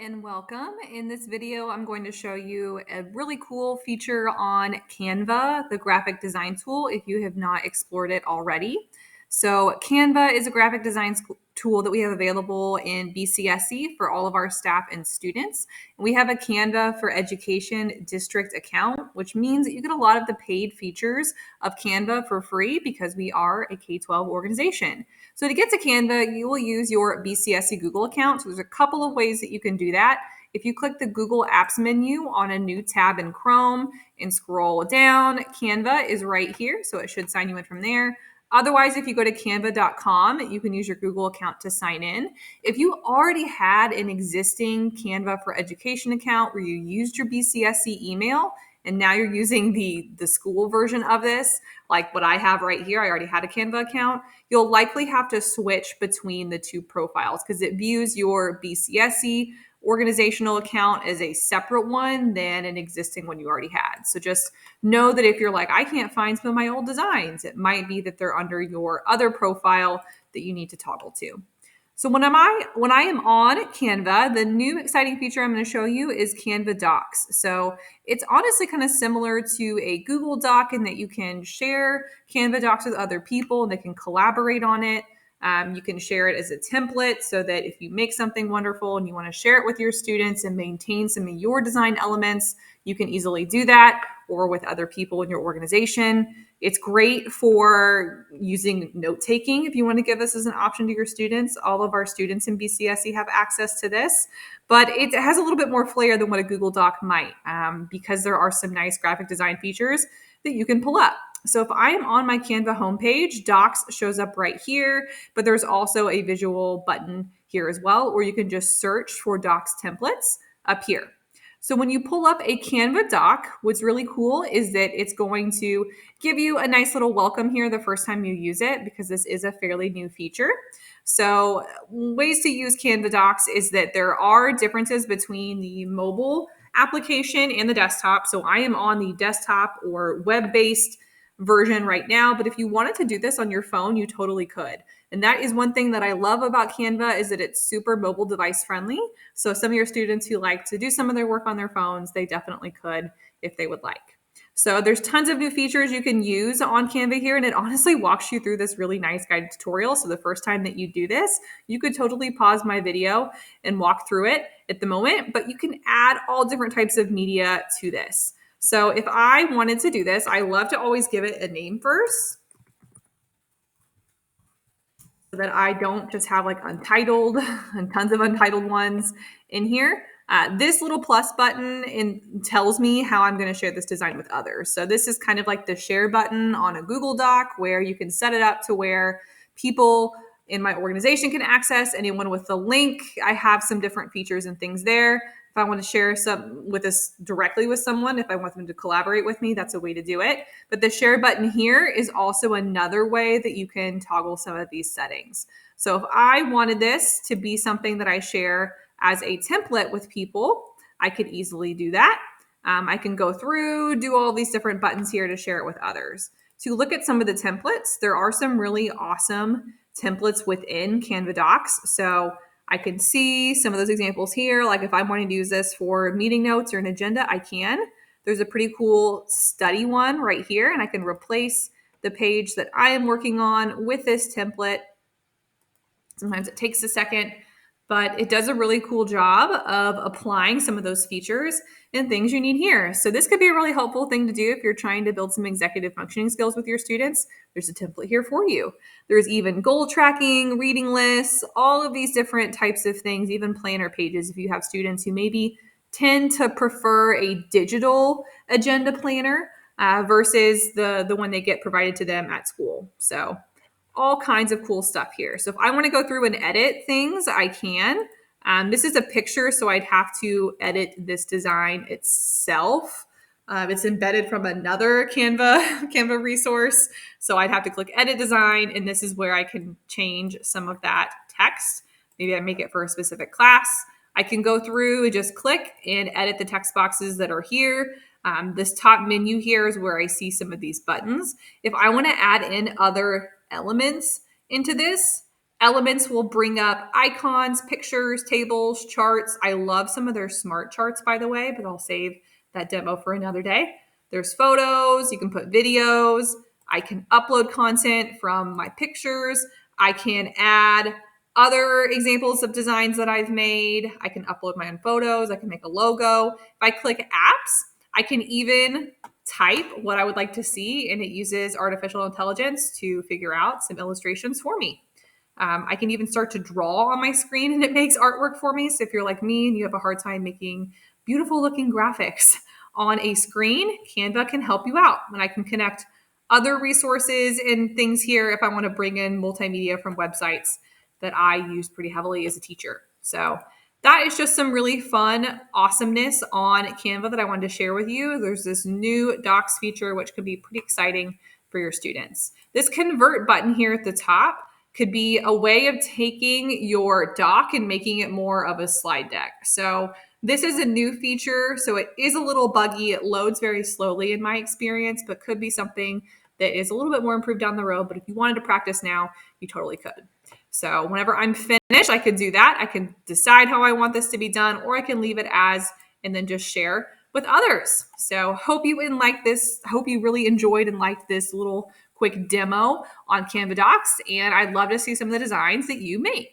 and welcome. In this video, I'm going to show you a really cool feature on Canva, the graphic design tool, if you have not explored it already. So Canva is a graphic design tool that we have available in BCSE for all of our staff and students. We have a Canva for Education district account, which means that you get a lot of the paid features of Canva for free because we are a K-12 organization. So to get to Canva, you will use your BCSE Google account. So there's a couple of ways that you can do that. If you click the Google Apps menu on a new tab in Chrome and scroll down, Canva is right here. So it should sign you in from there. Otherwise, if you go to canva.com, you can use your Google account to sign in. If you already had an existing Canva for Education account where you used your BCSE email, and now you're using the school version of this, like what I have right here, I already had a Canva account, you'll likely have to switch between the two profiles because it views your BCSE organizational account as a separate one than an existing one you already had. So just know that if you're like, I can't find some of my old designs, it might be that they're under your other profile that you need to toggle to. So when I am on Canva, the new exciting feature I'm going to show you is Canva Docs. So it's honestly kind of similar to a Google Doc in that you can share Canva Docs with other people and they can collaborate on it. You can share it as a template so that if you make something wonderful and you want to share it with your students and maintain some of your design elements, you can easily do that, or with other people in your organization. It's great for using note-taking if you want to give this as an option to your students. All of our students in BCSE have access to this, but it has a little bit more flair than what a Google Doc might because there are some nice graphic design features that you can pull up. So if I am on my Canva homepage, Docs shows up right here, but there's also a visual button here as well, or you can just search for Docs templates up here. So when you pull up a Canva doc, what's really cool is that it's going to give you a nice little welcome here the first time you use it because this is a fairly new feature. So ways to use Canva Docs is that there are differences between the mobile application and the desktop. So I am on the desktop or web-based version right now, but if you wanted to do this on your phone, you totally could. And that is one thing that I love about Canva is that it's super mobile device friendly. So some of your students who like to do some of their work on their phones, they definitely could if they would like. So there's tons of new features you can use on Canva here, and it honestly walks you through this really nice guided tutorial. So the first time that you do this, you could totally pause my video and walk through it at the moment, but you can add all different types of media to this. So if I wanted to do this, I love to always give it a name first so that I don't just have like untitled and tons of untitled ones in here. This little plus button tells me how I'm going to share this design with others. So this is kind of like the share button on a Google Doc where you can set it up to where people in my organization can access anyone with the link. I have some different features and things there. If I want to share some with this directly with someone, if I want them to collaborate with me, that's a way to do it. But the share button here is also another way that you can toggle some of these settings. So if I wanted this to be something that I share as a template with people, I could easily do that. I can go through, do all these different buttons here to share it with others. To look at some of the templates, there are some really awesome templates within Canva Docs. So I can see some of those examples here. Like if I'm wanting to use this for meeting notes or an agenda, I can. There's a pretty cool study one right here, and I can replace the page that I am working on with this template. Sometimes it takes a second, but it does a really cool job of applying some of those features and things you need here. So this could be a really helpful thing to do if you're trying to build some executive functioning skills with your students. There's a template here for you. There's even goal tracking, reading lists, all of these different types of things, even planner pages if you have students who maybe tend to prefer a digital agenda planner versus the one they get provided to them at school. So all kinds of cool stuff here. So if I want to go through and edit things, I can. This is a picture, so I'd have to edit this design itself. It's embedded from another Canva resource. So I'd have to click edit design, and this is where I can change some of that text. Maybe I make it for a specific class. I can go through and just click and edit the text boxes that are here. This top menu here is where I see some of these buttons. If I want to add in other elements into this, Elements will bring up icons, pictures, tables, charts. I love some of their smart charts, by the way, but I'll save that demo for another day. There's photos, you can put videos. I can upload content from my pictures. I can add other examples of designs that I've made. I can upload my own photos. I can make a logo. If I click apps, I can even type what I would like to see, and it uses artificial intelligence to figure out some illustrations for me. I can even start to draw on my screen and it makes artwork for me. So if you're like me and you have a hard time making beautiful looking graphics on a screen, Canva can help you out. And I can connect other resources and things here if I want to bring in multimedia from websites that I use pretty heavily as a teacher. So that is just some really fun awesomeness on Canva that I wanted to share with you. There's this new docs feature, which could be pretty exciting for your students. This convert button here at the top could be a way of taking your doc and making it more of a slide deck. So this is a new feature, so it is a little buggy. It loads very slowly in my experience, but could be something that is a little bit more improved down the road. But if you wanted to practice now, you totally could. So whenever I'm finished, I could do that. I can decide how I want this to be done, or I can leave it as and then just share with others. So hope you like this. Hope you really enjoyed and liked this little quick demo on Canva Docs. And I'd love to see some of the designs that you make.